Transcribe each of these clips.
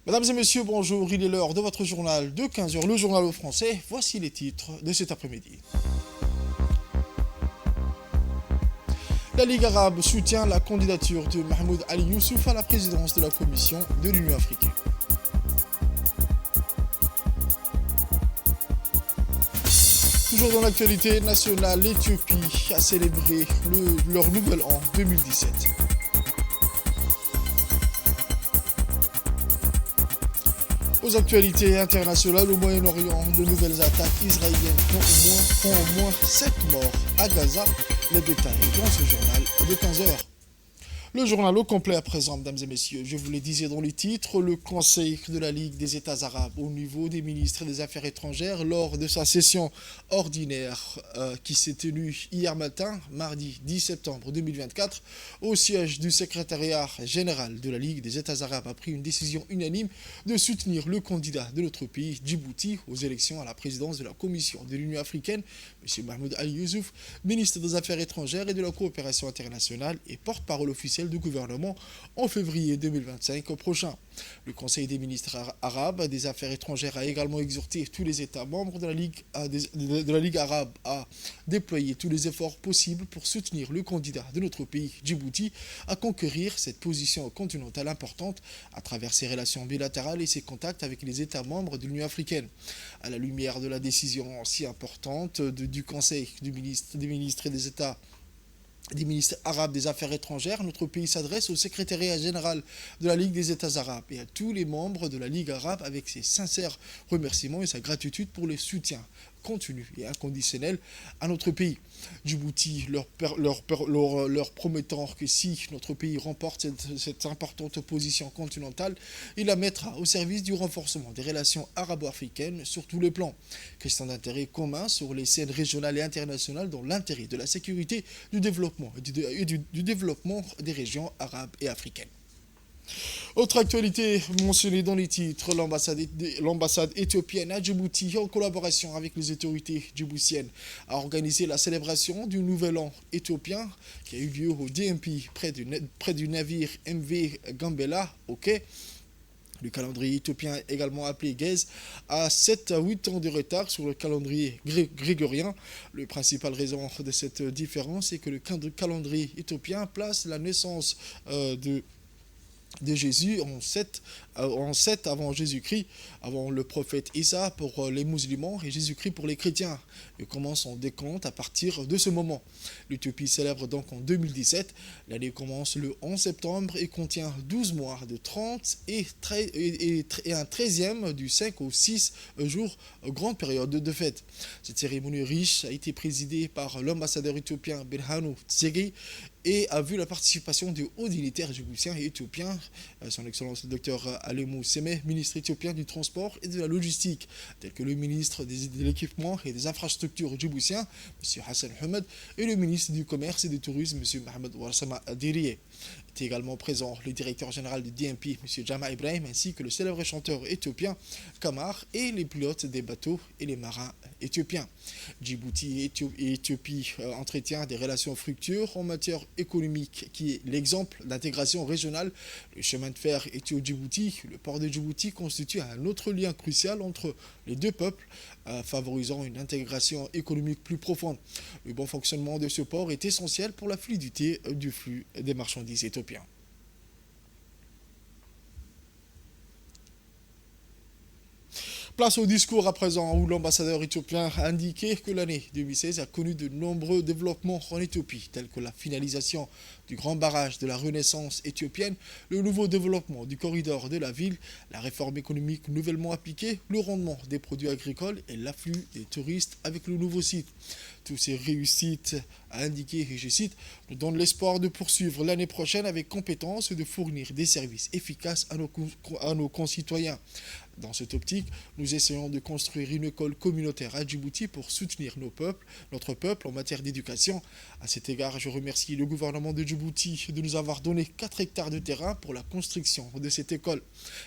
Mesdames et messieurs, bonjour, il est l'heure de votre journal de 15 heures, le journal au français. Voici les titres de cet après-midi. La Ligue arabe soutient la candidature de Mahmoud Ali Youssouf à la présidence de la Commission de l'Union africaine. Toujours dans l'actualité nationale, l'Éthiopie a célébré leur nouvel an 2017. Aux actualités internationales, au Moyen-Orient, de nouvelles attaques israéliennes font au moins 7 morts à Gaza. Les détails dans ce journal de 15 heures. Le journal au complet à présent, mesdames et messieurs. Je vous le disais dans les titres, le Conseil de la Ligue des États arabes au niveau des ministres des Affaires étrangères lors de sa session ordinaire qui s'est tenue hier matin, mardi 10 septembre 2024, au siège du secrétariat général de la Ligue des États arabes a pris une décision unanime de soutenir le candidat de notre pays, Djibouti, aux élections à la présidence de la Commission de l'Union africaine, M. Mahmoud Ali Youssouf, ministre des Affaires étrangères et de la coopération internationale et porte-parole officielle du gouvernement en février 2025 prochain. Le Conseil des ministres arabes des Affaires étrangères a également exhorté tous les États membres de la Ligue arabe à déployer tous les efforts possibles pour soutenir le candidat de notre pays, Djibouti, à conquérir cette position continentale importante à travers ses relations bilatérales et ses contacts avec les États membres de l'Union africaine. À la lumière de la décision si importante du Conseil des ministres et des ministres arabes des Affaires étrangères, notre pays s'adresse au secrétariat général de la Ligue des États arabes et à tous les membres de la Ligue arabe avec ses sincères remerciements et sa gratitude pour le soutien continu et inconditionnel à notre pays. Djibouti leur promettant que si notre pays remporte cette importante position continentale, il la mettra au service du renforcement des relations arabo-africaines sur tous les plans. Question d'intérêt commun sur les scènes régionales et internationales dans l'intérêt de la sécurité, du développement et du développement des régions arabes et africaines. Autre actualité mentionnée dans les titres, l'ambassade éthiopienne à Djibouti, en collaboration avec les autorités djiboutiennes, a organisé la célébration du Nouvel An éthiopien qui a eu lieu au DMP près du navire MV Gambela, au quai. Le calendrier éthiopien, également appelé Gez, a 7 à 8 ans de retard sur le calendrier grégorien. La principale raison de cette différence est que le calendrier éthiopien place la naissance de Jésus en 7 avant Jésus-Christ, avant le prophète Isa pour les musulmans et Jésus-Christ pour les chrétiens. Il commence son décompte à partir de ce moment. L'Éthiopie célèbre donc en 2017. L'année commence le 11 septembre et contient 12 mois de 30 et un 13e du 5 au 6 jours, grande période de fête. Cette cérémonie riche a été présidée par l'ambassadeur éthiopien Berhanu Tsegi et a vu la participation de hauts dignitaires djiboutiens et éthiopiens, son excellence le docteur Alemou Seme, ministre éthiopien du transport et de la logistique, tel que le ministre de l'équipement et des infrastructures djiboutien, M. Hassan Hamed, et le ministre du commerce et du tourisme, M. Mohamed Warsama Adiriye. Était également présent le directeur général du DMP, M. Jama Ibrahim, ainsi que le célèbre chanteur éthiopien Kamar et les pilotes des bateaux et les marins éthiopiens. Djibouti et Éthiopie entretient des relations fructueuses en matière économique, qui est l'exemple d'intégration régionale. Le chemin de fer Éthio-Djibouti, le port de Djibouti constitue un autre lien crucial entre les deux peuples, favorisant une intégration économique plus profonde. Le bon fonctionnement de ce port est essentiel pour la fluidité du flux des marchandises éthiopiens. Place au discours à présent où l'ambassadeur éthiopien a indiqué que l'année 2016 a connu de nombreux développements en Éthiopie, tels que la finalisation du grand barrage de la Renaissance éthiopienne, le nouveau développement du corridor de la ville, la réforme économique nouvellement appliquée, le rendement des produits agricoles et l'afflux des touristes avec le nouveau site. Toutes ces réussites, a indiqué, et je cite, nous donnent l'espoir de poursuivre l'année prochaine avec compétence et de fournir des services efficaces à nos concitoyens. Dans cette optique, nous essayons de construire une école communautaire à Djibouti pour soutenir notre peuple en matière d'éducation. À cet égard, je remercie le gouvernement de Djibouti de nous avoir donné 4 hectares de terrain pour la construction de cette école.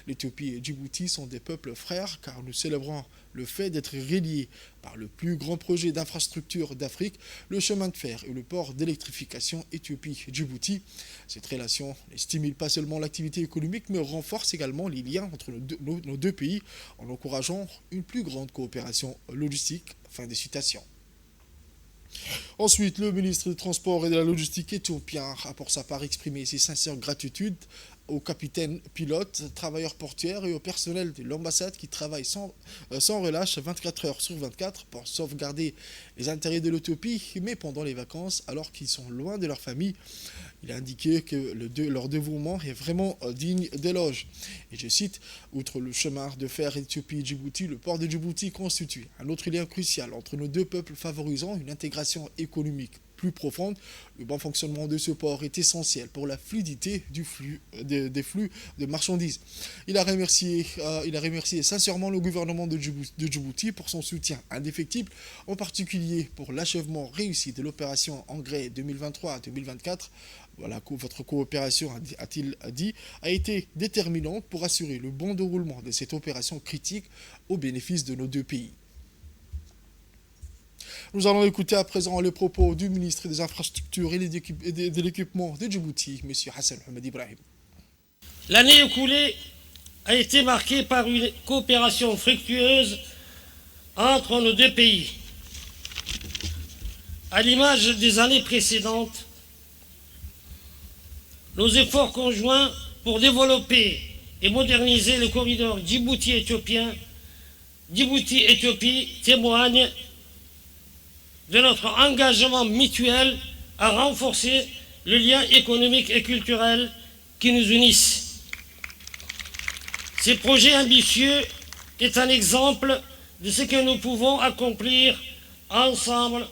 L'Éthiopie et Djibouti sont des peuples frères car nous célébrons le fait d'être reliés par le plus grand projet d'infrastructure d'Afrique, le chemin de fer et le port d'électrification Éthiopie-Djibouti. Cette relation ne stimule pas seulement l'activité économique, mais renforce également les liens entre nos deux pays en encourageant une plus grande coopération logistique. Fin de citation. Ensuite, le ministre des Transports et de la Logistique éthiopien a pour sa part exprimé ses sincères gratitudes aux capitaines, pilotes, travailleurs portuaires et au personnel de l'ambassade qui travaillent sans relâche 24 heures sur 24 pour sauvegarder les intérêts de l'Éthiopie, mais pendant les vacances, alors qu'ils sont loin de leur famille. Il a indiqué que leur dévouement est vraiment digne d'éloge. Et je cite, « Outre le chemin de fer Éthiopie-Djibouti, le port de Djibouti constitue un autre lien crucial entre nos deux peuples favorisant une intégration économique plus profonde. Le bon fonctionnement de ce port est essentiel pour la fluidité des flux de marchandises. » Il a remercié sincèrement le gouvernement de Djibouti pour son soutien indéfectible, en particulier pour l'achèvement réussi de l'opération Engrais 2023-2024. Voilà, votre coopération, a-t-il dit, a été déterminante pour assurer le bon déroulement de cette opération critique au bénéfice de nos deux pays. Nous allons écouter à présent les propos du ministre des Infrastructures et de l'Équipement de Djibouti, M. Hassan Mohamed Ibrahim. L'année écoulée a été marquée par une coopération fructueuse entre nos deux pays. À l'image des années précédentes, nos efforts conjoints pour développer et moderniser le corridor Djibouti-Éthiopie témoignent de notre engagement mutuel à renforcer le lien économique et culturel qui nous unissent. Ces projets ambitieux est un exemple de ce que nous pouvons accomplir ensemble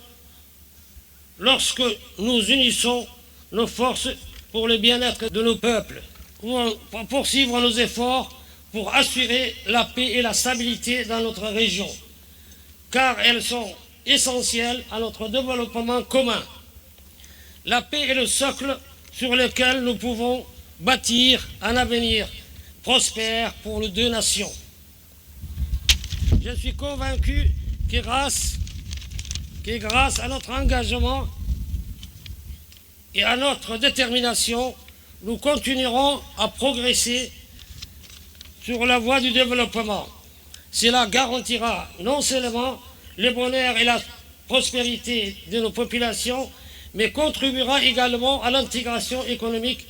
lorsque nous unissons nos forces pour le bien-être de nos peuples, pour poursuivre nos efforts pour assurer la paix et la stabilité dans notre région, car elles sont essentielles à notre développement commun. La paix est le socle sur lequel nous pouvons bâtir un avenir prospère pour les deux nations. Je suis convaincu que grâce à notre engagement et à notre détermination, nous continuerons à progresser sur la voie du développement. Cela garantira non seulement le bonheur et la prospérité de nos populations, mais contribuera également à l'intégration économique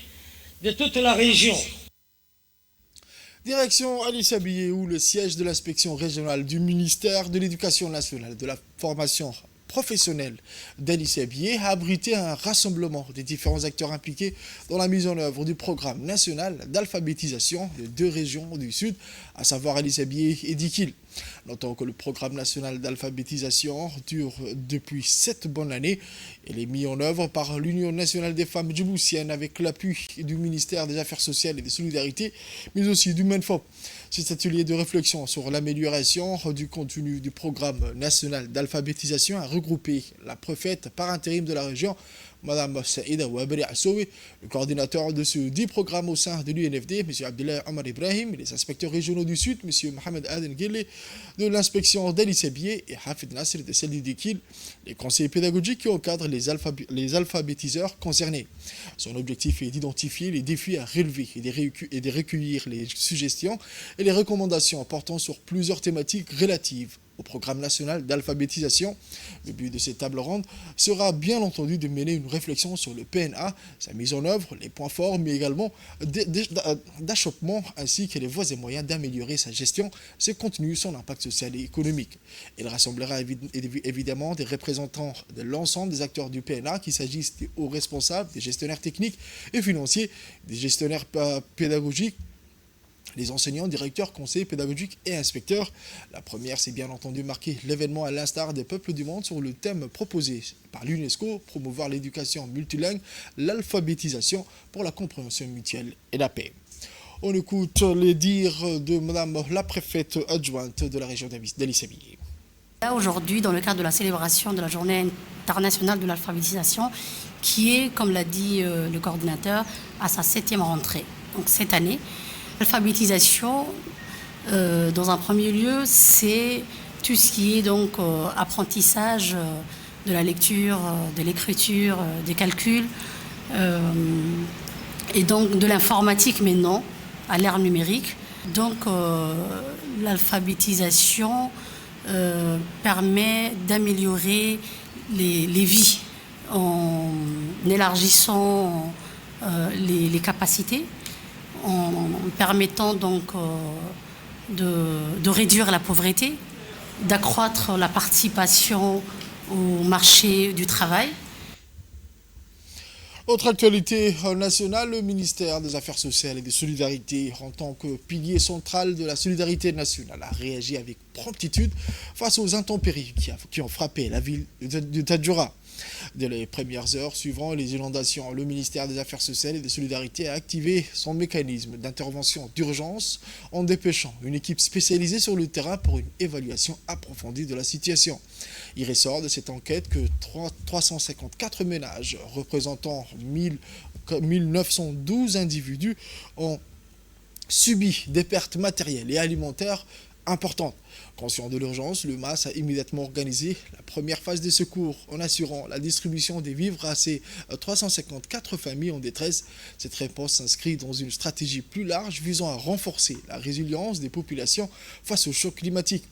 de toute la région. Direction Addis Abeba, où le siège de l'inspection régionale du ministère de l'Éducation nationale et de la formation professionnelle d'Addis Abeba a abrité un rassemblement des différents acteurs impliqués dans la mise en œuvre du programme national d'alphabétisation des deux régions du Sud, à savoir Addis Abeba et Dikil. Notons que le programme national d'alphabétisation dure depuis 7 bonnes années. Il est mis en œuvre par l'Union nationale des femmes djiboutiennes avec l'appui du ministère des Affaires sociales et des Solidarités, mais aussi du MENFOP. Cet atelier de réflexion sur l'amélioration du contenu du programme national d'alphabétisation a regroupé la préfète par intérim de la région, Mme Saïda Ouabri Assoué, le coordinateur de ce dit programme au sein de l'UNFD, M. Abdullah Omar Ibrahim, les inspecteurs régionaux du Sud, M. Mohamed Aden Guelle, de l'inspection d'Addis Abeba et Hafid Nasser de celle d'Idikil, les conseillers pédagogiques qui encadrent les alphabétiseurs concernés. Son objectif est d'identifier les défis à relever et de recueillir les suggestions et les recommandations portant sur plusieurs thématiques relatives au programme national d'alphabétisation. Le but de cette table ronde sera bien entendu de mener une réflexion sur le PNA, sa mise en œuvre, les points forts, mais également d'achoppement ainsi que les voies et moyens d'améliorer sa gestion, ses contenus, son impact social et économique. Il rassemblera évidemment des représentants de l'ensemble des acteurs du PNA, qu'il s'agisse des hauts responsables, des gestionnaires techniques et financiers, des gestionnaires pédagogiques, les enseignants, directeurs, conseillers pédagogiques et inspecteurs. La première, c'est bien entendu marquer l'événement à l'instar des peuples du monde sur le thème proposé par l'UNESCO, promouvoir l'éducation multilingue, l'alphabétisation pour la compréhension mutuelle et la paix. On écoute les dires de Madame la préfète adjointe de la région d'Addis Abeba. Aujourd'hui, dans le cadre de la célébration de la journée internationale de l'alphabétisation, qui est, comme l'a dit le coordinateur, à sa 7e rentrée. Donc cette année, l'alphabétisation, dans un premier lieu, c'est tout ce qui est donc apprentissage de la lecture, de l'écriture, des calculs, et donc de l'informatique maintenant à l'ère numérique. Donc l'alphabétisation permet d'améliorer les vies en élargissant les capacités, en permettant donc de réduire la pauvreté, d'accroître la participation au marché du travail. Autre actualité nationale, le ministère des Affaires sociales et des Solidarités, en tant que pilier central de la solidarité nationale, a réagi avec promptitude face aux intempéries qui ont frappé la ville de Tadjoura. Dès les premières heures suivant les inondations, le ministère des Affaires sociales et des Solidarités a activé son mécanisme d'intervention d'urgence en dépêchant une équipe spécialisée sur le terrain pour une évaluation approfondie de la situation. Il ressort de cette enquête que 354 ménages représentant 1912 individus ont subi des pertes matérielles et alimentaires importantes. Conscient de l'urgence, le MAS a immédiatement organisé la première phase des secours en assurant la distribution des vivres à ces 354 familles en détresse. Cette réponse s'inscrit dans une stratégie plus large visant à renforcer la résilience des populations face au choc climatique.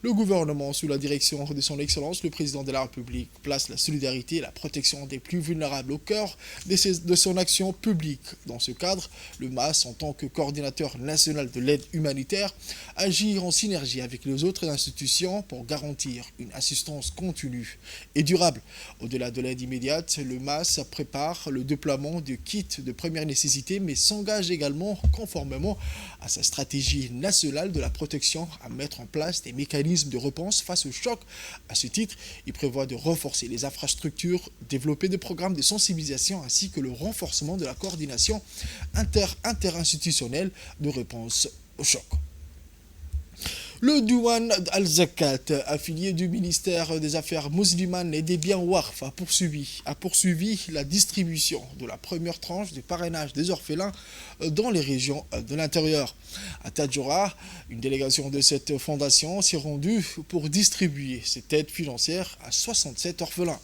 Le gouvernement, sous la direction de son Excellence, le président de la République, place la solidarité et la protection des plus vulnérables au cœur de son action publique. Dans ce cadre, le MAS, en tant que coordinateur national de l'aide humanitaire, agit en synergie avec les autres institutions pour garantir une assistance continue et durable. Au-delà de l'aide immédiate, le MAS prépare le déploiement de kits de première nécessité, mais s'engage également, conformément à sa stratégie nationale de la protection, à mettre en place des mécanismes de réponse face au choc. À ce titre, il prévoit de renforcer les infrastructures, développer des programmes de sensibilisation ainsi que le renforcement de la coordination interinstitutionnelle de réponse au choc. Le Douane Al-Zakat, affilié du ministère des Affaires musulmanes et des biens Waqf, a poursuivi la distribution de la première tranche de parrainage des orphelins dans les régions de l'intérieur. À Tadjoura, une délégation de cette fondation s'est rendue pour distribuer cette aide financière à 67 orphelins.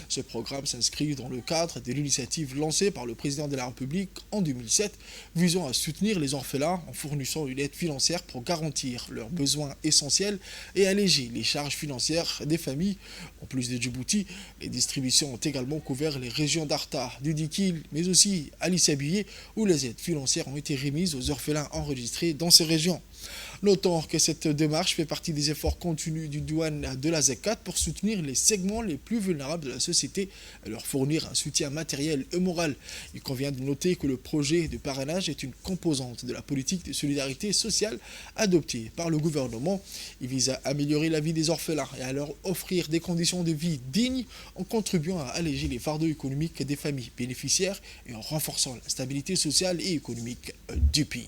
Ce programme s'inscrit dans le cadre de l'initiative lancée par le président de la République en 2007, visant à soutenir les orphelins en fournissant une aide financière pour garantir leurs besoins essentiels et alléger les charges financières des familles. En plus de Djibouti, les distributions ont également couvert les régions d'Arta, du Dikil, mais aussi Ali Sabiye, où les aides financières ont été remises aux orphelins enregistrés dans ces régions. Notons que cette démarche fait partie des efforts continus du douane de la Zakat pour soutenir les segments les plus vulnérables de la société et leur fournir un soutien matériel et moral. Il convient de noter que le projet de parrainage est une composante de la politique de solidarité sociale adoptée par le gouvernement. Il vise à améliorer la vie des orphelins et à leur offrir des conditions de vie dignes en contribuant à alléger les fardeaux économiques des familles bénéficiaires et en renforçant la stabilité sociale et économique du pays.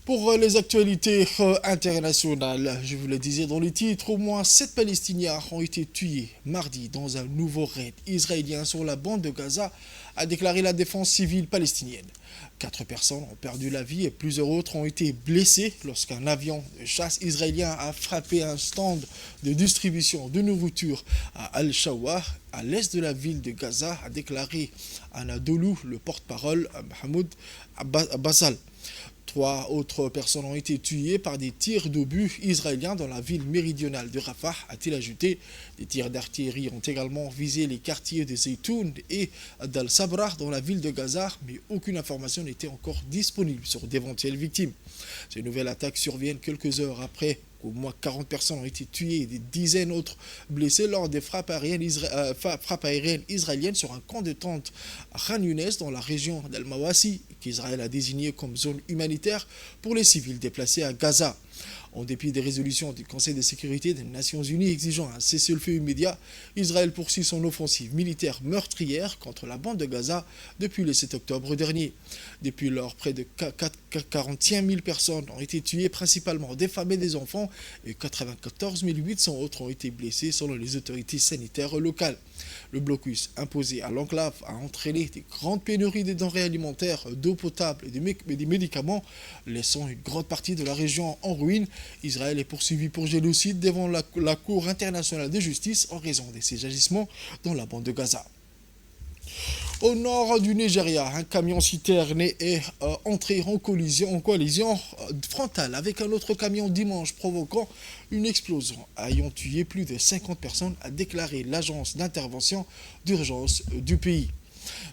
Pour les actualités internationales, je vous le disais dans les titres, au moins 7 Palestiniens ont été tués mardi dans un nouveau raid israélien sur la bande de Gaza, a déclaré la défense civile palestinienne. 4 personnes ont perdu la vie et plusieurs autres ont été blessées lorsqu'un avion de chasse israélien a frappé un stand de distribution de nourriture à Al-Shawa, à l'est de la ville de Gaza, a déclaré Anadolu, le porte-parole Mahmoud Abbasal. 3 autres personnes ont été tuées par des tirs d'obus israéliens dans la ville méridionale de Rafah, a-t-il ajouté. Des tirs d'artillerie ont également visé les quartiers de Zaytoun et d'Al-Sabra dans la ville de Gaza, mais aucune information n'était encore disponible sur d'éventuelles victimes. Ces nouvelles attaques surviennent quelques heures après qu'au moins 40 personnes ont été tuées et des dizaines d'autres blessées lors des frappes aériennes israéliennes sur un camp de tente à Khan Younes dans la région d'Al-Mawasi, qu'Israël a désigné comme zone humanitaire pour les civils déplacés à Gaza. En dépit des résolutions du Conseil de sécurité des Nations Unies exigeant un cessez-le-feu immédiat, Israël poursuit son offensive militaire meurtrière contre la bande de Gaza depuis le 7 octobre dernier. Depuis lors, près de 41 000 personnes ont été tuées, principalement des femmes et des enfants, et 94 800 autres ont été blessés selon les autorités sanitaires locales. Le blocus imposé à l'enclave a entraîné des grandes pénuries de denrées alimentaires, d'eau potable et des médicaments, laissant une grande partie de la région en ruine. Israël est poursuivi pour génocide devant la Cour internationale de justice en raison de ses agissements dans la bande de Gaza. Au nord du Nigeria, un camion-citerne est entré en collision frontale avec un autre camion dimanche, provoquant une explosion ayant tué plus de 50 personnes, a déclaré l'agence d'intervention d'urgence du pays.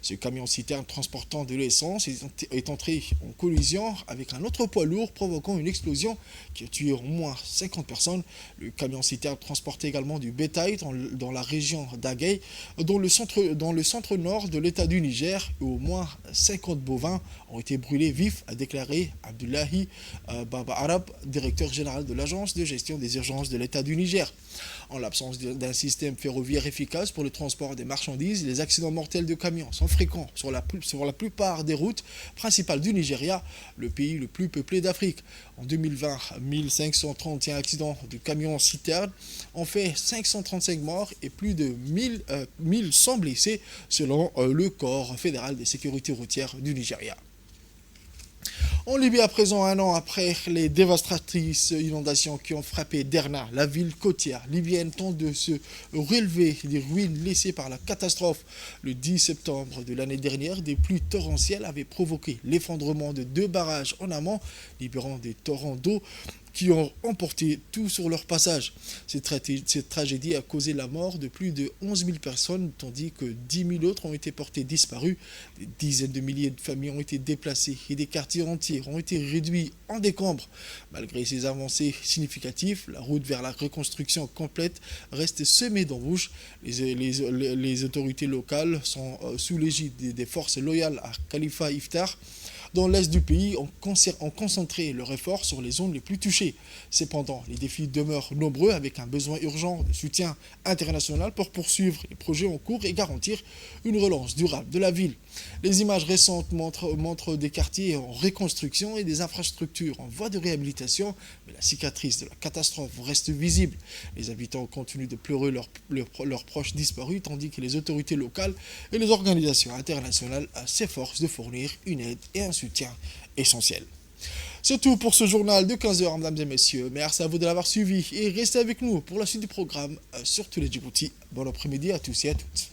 Ce camion-citerne transportant de l'essence est entré en collision avec un autre poids lourd, provoquant une explosion qui a tué au moins 50 personnes. Le camion-citerne transportait également du bétail dans la région d'Agay, dans le centre-nord de l'État du Niger, où au moins 50 bovins ont été brûlés vifs, a déclaré Abdullahi Baba Arab, directeur général de l'Agence de gestion des urgences de l'État du Niger. En l'absence d'un système ferroviaire efficace pour le transport des marchandises, les accidents mortels de camions sont fréquents sur la plupart des routes principales du Nigeria, le pays le plus peuplé d'Afrique. En 2020, 1531 accidents de camions-citernes ont fait 535 morts et plus de 1100 blessés selon le Corps fédéral de sécurité routière du Nigeria. En Libye, à présent, un an après les dévastatrices inondations qui ont frappé Derna, la ville côtière libyenne tente de se relever des ruines laissées par la catastrophe. Le 10 septembre de l'année dernière, des pluies torrentielles avaient provoqué l'effondrement de 2 barrages en amont, libérant des torrents d'eau qui ont emporté tout sur leur passage. Cette tragédie a causé la mort de plus de 11 000 personnes, tandis que 10 000 autres ont été portés disparus. Des dizaines de milliers de familles ont été déplacées et des quartiers entiers ont été réduits en décombres. Malgré ces avancées significatives, la route vers la reconstruction complète reste semée d'embûches. Les autorités locales sont sous l'égide des forces loyales à Khalifa Haftar, dans l'est du pays, ont concentré leurs efforts sur les zones les plus touchées. Cependant, les défis demeurent nombreux, avec un besoin urgent de soutien international pour poursuivre les projets en cours et garantir une relance durable de la ville. Les images récentes montrent des quartiers en reconstruction et des infrastructures en voie de réhabilitation, mais la cicatrice de la catastrophe reste visible. Les habitants continuent de pleurer leurs proches disparus, tandis que les autorités locales et les organisations internationales s'efforcent de fournir une aide et un soutien essentiel. C'est tout pour ce journal de 15h, mesdames et messieurs. Merci à vous de l'avoir suivi et restez avec nous pour la suite du programme sur Tous les Djibouti. Bon après-midi à tous et à toutes.